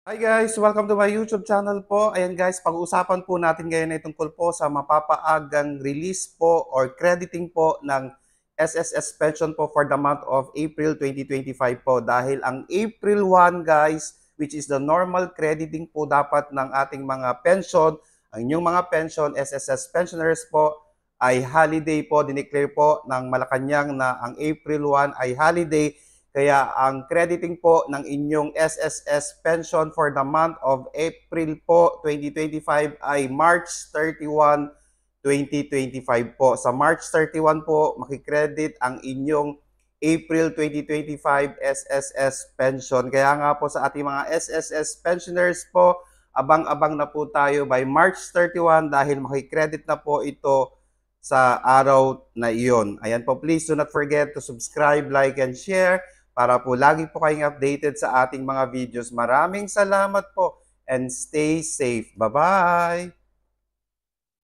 Hi guys! Welcome to my YouTube channel po. Ayan guys, pag-uusapan po natin ngayon ay tungkol po sa mapapaagang release po or crediting po ng SSS pension po for the month of April 2025 po. Dahil ang April 1 guys, which is the normal crediting po dapat ng ating mga pension, ang inyong mga pension, SSS pensioners po, ay holiday po, dineclare po ng Malacanang na ang April 1 ay holiday. Kaya ang crediting po ng inyong SSS pension for the month of April po 2025 ay March 31, 2025 po. Sa March 31 po, makikredit ang inyong April 2025 SSS pension. Kaya nga po sa ating mga SSS pensioners po, abang-abang na po tayo by March 31 dahil makikredit na po ito sa araw na iyon. Ayan po, please do not forget to subscribe, like, and share para po lagi po kayong updated sa ating mga videos. Maraming salamat po and stay safe. Bye-bye!